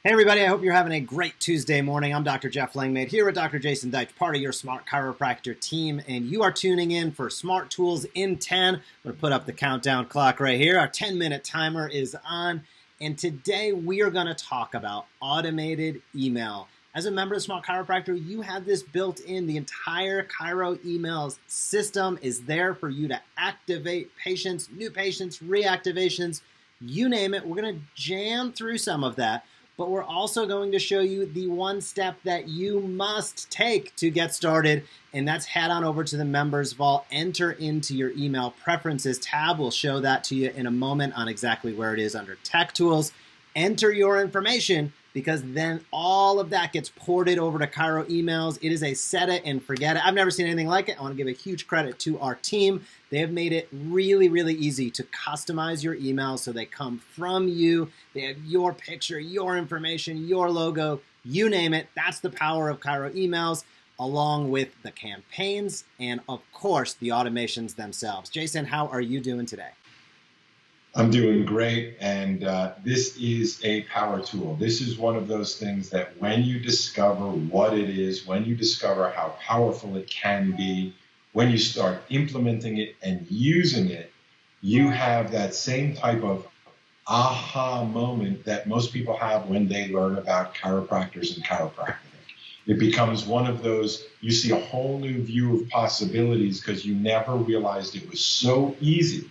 Hey everybody, I hope you're having a great Tuesday morning. I'm Dr. Jeff Langmaid here with Dr. Jason Deitch, part of your Smart Chiropractor team, and you are tuning in for Smart Tools in 10. I'm going to put up the countdown clock right here. Our 10-minute timer is on, and today we are going to talk about automated email. As a member of Smart Chiropractor, you have this built in. The entire Chiro emails system is there for you to activate patients, new patients, reactivations, you name it. We're going to jam through some of that. But we're also going to show you the one step that you must take to get started, and that's head on over to the Members Vault, enter into your email preferences tab. We'll show that to you in a moment on exactly where it is under Tech Tools. Enter your information because then all of that gets ported over to Chiro emails. It is a set it and forget it. I've never seen anything like it. I want to give a huge credit to our team. They have made it really, really easy to customize your emails so they come from you. They have your picture, your information, your logo, you name it. That's the power of Chiro emails, along with the campaigns and, of course, the automations themselves. Jason, how are you doing today? I'm doing great, and this is a power tool. This is one of those things that when you discover what it is, when you discover how powerful it can be, when you start implementing it and using it, you have that same type of aha moment that most people have when they learn about chiropractors and chiropractic. It becomes one of those, you see a whole new view of possibilities because you never realized it was so easy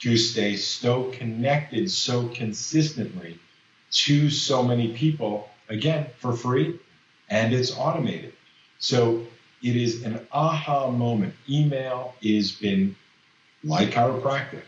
to stay so connected so consistently to so many people, again, for free, and it's automated. So it is an aha moment. Email has been, like chiropractic,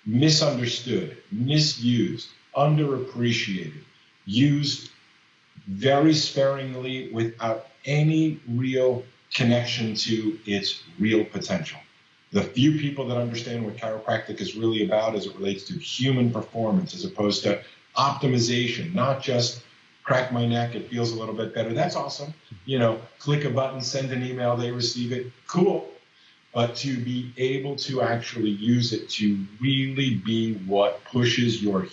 misunderstood, misused, underappreciated, used very sparingly without any real connection to its real potential. The few people that understand what chiropractic is really about as it relates to human performance as opposed to optimization, not just crack my neck, it feels a little bit better. That's awesome. Click a button, send an email, they receive it. Cool. But to be able to actually use it to really be what pushes your,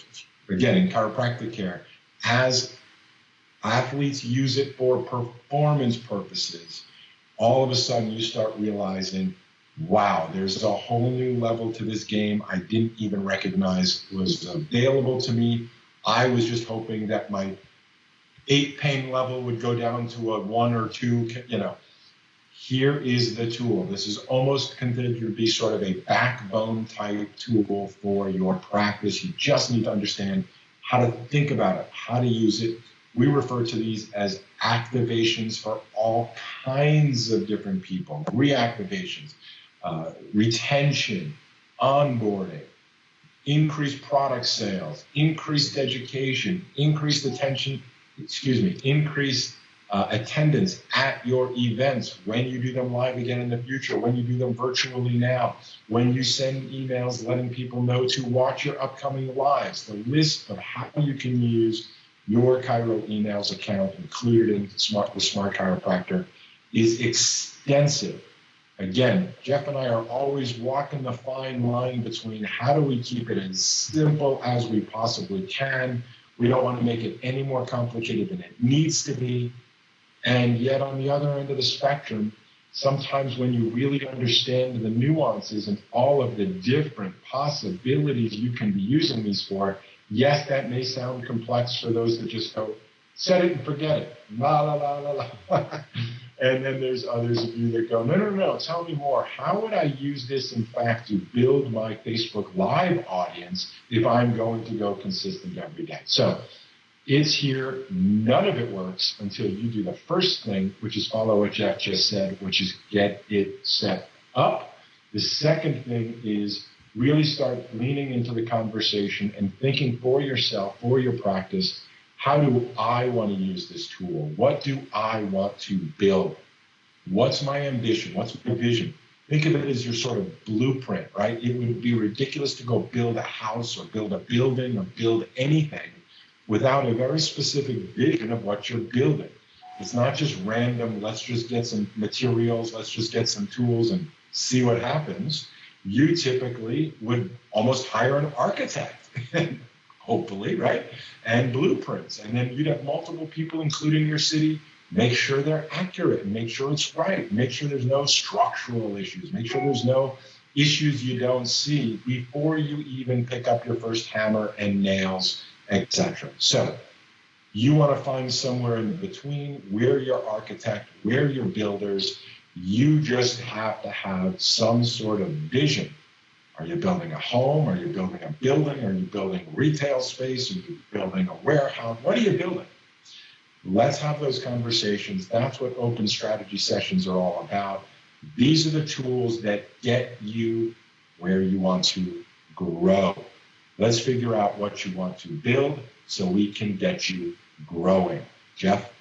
again, in chiropractic care, as athletes use it for performance purposes, all of a sudden you start realizing, wow, there's a whole new level to this game I didn't even recognize was available to me. I was just hoping that my 8 pain level would go down to a 1 or 2, Here is the tool. This is almost considered to be sort of a backbone type tool for your practice. You just need to understand how to think about it, how to use it. We refer to these as activations for all kinds of different people, reactivations. Retention, onboarding, increased product sales, increased education, increased attendance at your events when you do them live again in the future, when you do them virtually now, when you send emails letting people know to watch your upcoming lives. The list of how you can use your Chiro emails account included in the Smart Chiropractor is extensive. Again, Jeff and I are always walking the fine line between how do we keep it as simple as we possibly can. We don't want to make it any more complicated than it needs to be. And yet on the other end of the spectrum, sometimes when you really understand the nuances and all of the different possibilities you can be using these for, yes, that may sound complex for those that just go, set it and forget it. La, la, la, la, la. And then there's others of you that go, no, tell me more. How would I use this, in fact, to build my Facebook Live audience if I'm going to go consistent every day? So it's here. None of it works until you do the first thing, which is follow what Jeff just said, which is get it set up. The second thing is really start leaning into the conversation and thinking for yourself, for your practice, how do I want to use this tool? What do I want to build? What's my ambition? What's my vision? Think of it as your sort of blueprint, right? It would be ridiculous to go build a house or build a building or build anything without a very specific vision of what you're building. It's not just random, let's just get some materials, let's just get some tools and see what happens. You typically would almost hire an architect hopefully, right? And blueprints. And then you'd have multiple people, including your city, make sure they're accurate and make sure it's right. Make sure there's no structural issues. Make sure there's no issues you don't see before you even pick up your first hammer and nails, etc. So you want to find somewhere in between. We're your architect, we're your builders. You just have to have some sort of vision. Are you building a home? Are you building a building? Are you building retail space? Are you building a warehouse? What are you building? Let's have those conversations. That's what open strategy sessions are all about. These are the tools that get you where you want to grow. Let's figure out what you want to build so we can get you growing. Jeff?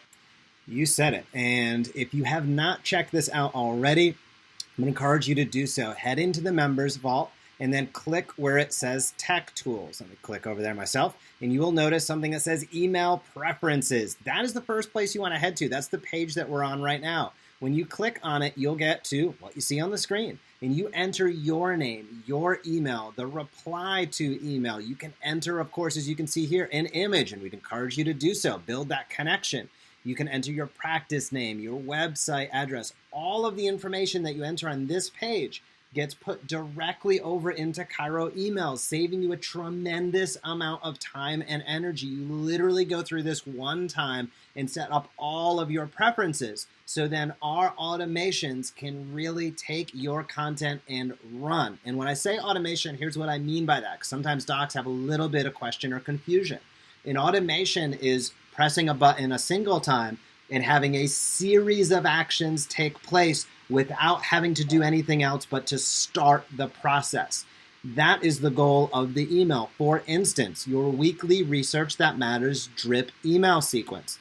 You said it. And if you have not checked this out already, I'm going to encourage you to do so. Head into the members vault and then click where it says Tech Tools. Let me click over there myself, and you will notice something that says Email Preferences. That is the first place you want to head to. That's the page that we're on right now. When you click on it, you'll get to what you see on the screen, and you enter your name, your email, the reply to email. You can enter, of course, as you can see here, an image, and we'd encourage you to do so. Build that connection. You can enter your practice name, your website address. All of the information that you enter on this page gets put directly over into Chiro emails, saving you a tremendous amount of time and energy. You literally go through this one time and set up all of your preferences. So then our automations can really take your content and run. And when I say automation, here's what I mean by that, because sometimes docs have a little bit of question or confusion. An automation is pressing a button a single time and having a series of actions take place without having to do anything else but to start the process. That is the goal of the email. For instance, your weekly Research That Matters drip email sequence.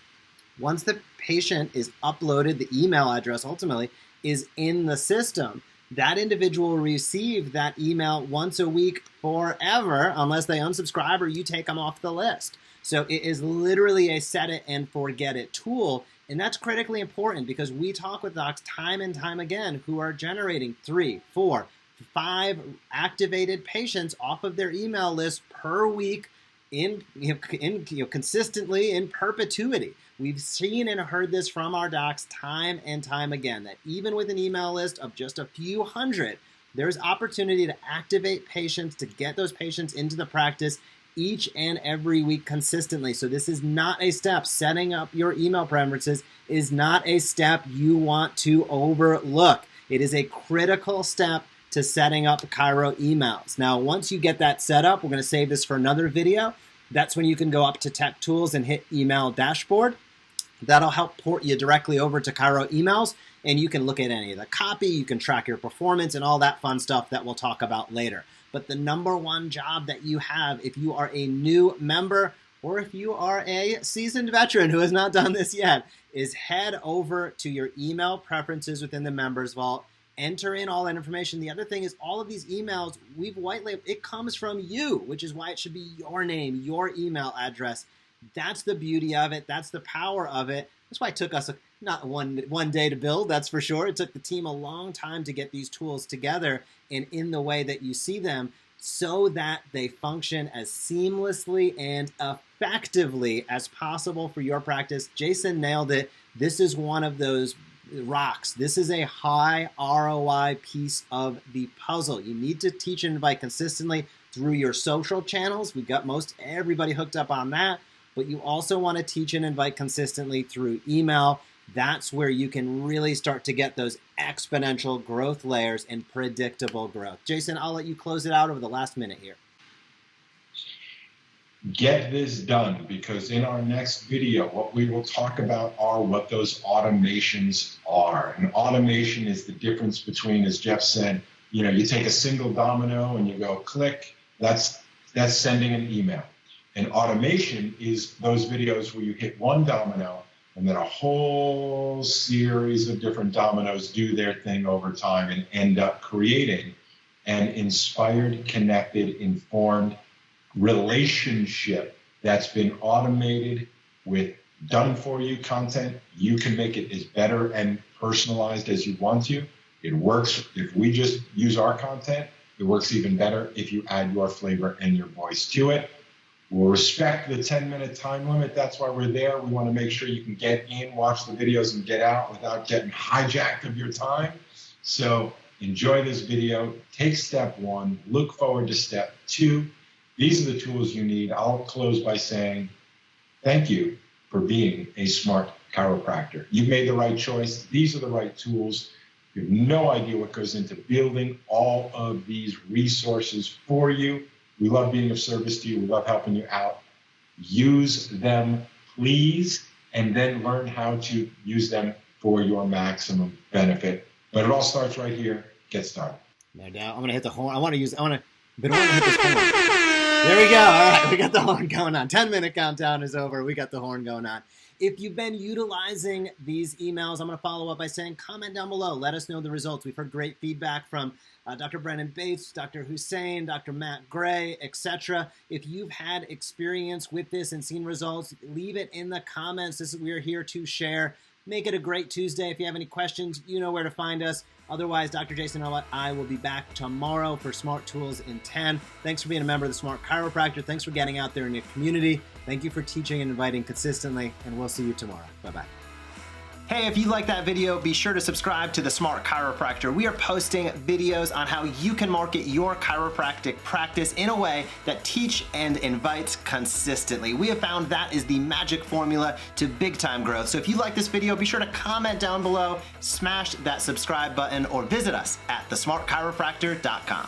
Once the patient is uploaded, the email address ultimately is in the system. That individual will receive that email once a week forever unless they unsubscribe or you take them off the list. So it is literally a set it and forget it tool. And that's critically important because we talk with docs time and time again who are generating 3, 4, 5 activated patients off of their email list per week consistently in perpetuity. We've seen and heard this from our docs time and time again, that even with an email list of just a few hundred, there's opportunity to activate patients, to get those patients into the practice each and every week consistently. So this is not a step. Setting up your email preferences is not a step you want to overlook. It is a critical step to setting up Chiro emails. Now, once you get that set up, we're going to save this for another video. That's when you can go up to Tech Tools and hit Email Dashboard. That'll help port you directly over to Chiro emails, and you can look at any of the copy, you can track your performance, and all that fun stuff that we'll talk about later. But the number one job that you have if you are a new member or if you are a seasoned veteran who has not done this yet is head over to your email preferences within the Members Vault, enter in all that information. The other thing is all of these emails, we've white labeled, it comes from you, which is why it should be your name, your email address. That's the beauty of it. That's the power of it. That's why it took us not one day to build, that's for sure. It took the team a long time to get these tools together and in the way that you see them so that they function as seamlessly and effectively as possible for your practice. Jason nailed it. This is one of those rocks. This is a high ROI piece of the puzzle. You need to teach and invite consistently through your social channels. We've got most everybody hooked up on that. But you also want to teach and invite consistently through email. That's where you can really start to get those exponential growth layers and predictable growth. Jason, I'll let you close it out over the last minute here. Get this done, because in our next video, what we will talk about are what those automations are. And automation is the difference between, as Jeff said, you take a single domino and you go click, that's sending an email. And automation is those videos where you hit one domino and then a whole series of different dominoes do their thing over time and end up creating an inspired, connected, informed relationship that's been automated with done-for-you content. You can make it as better and personalized as you want to. It works if we just use our content. It works even better if you add your flavor and your voice to it. We'll respect the 10-minute time limit. That's why we're there. We want to make sure you can get in, watch the videos, and get out without getting hijacked of your time. So enjoy this video. Take step 1. Look forward to step 2. These are the tools you need. I'll close by saying thank you for being a smart chiropractor. You've made the right choice. These are the right tools. You have no idea what goes into building all of these resources for you. We love being of service to you. We love helping you out. Use them, please, and then learn how to use them for your maximum benefit. But it all starts right here. Get started. No doubt. I'm going to hit the horn. Been wanting to hit this horn. There we go. All right, we got the horn going on. 10-minute countdown is over. We got the horn going on. If you've been utilizing these emails, I'm going to follow up by saying comment down below. Let us know the results. We've heard great feedback from Dr. Brennan Bates, Dr. Hussein, Dr. Matt Gray, etc. If you've had experience with this and seen results, leave it in the comments. We are here to share. Make it a great Tuesday. If you have any questions, you know where to find us. Otherwise, Dr. Jason Deitch, I will be back tomorrow for Smart Tools in 10. Thanks for being a member of the Smart Chiropractor. Thanks for getting out there in your community. Thank you for teaching and inviting consistently, and we'll see you tomorrow. Bye-bye. Hey, if you like that video, be sure to subscribe to the Smart Chiropractor. We are posting videos on how you can market your chiropractic practice in a way that teach and invites consistently. We have found that is the magic formula to big time growth. So if you like this video, be sure to comment down below, smash that subscribe button, or visit us at thesmartchiropractor.com.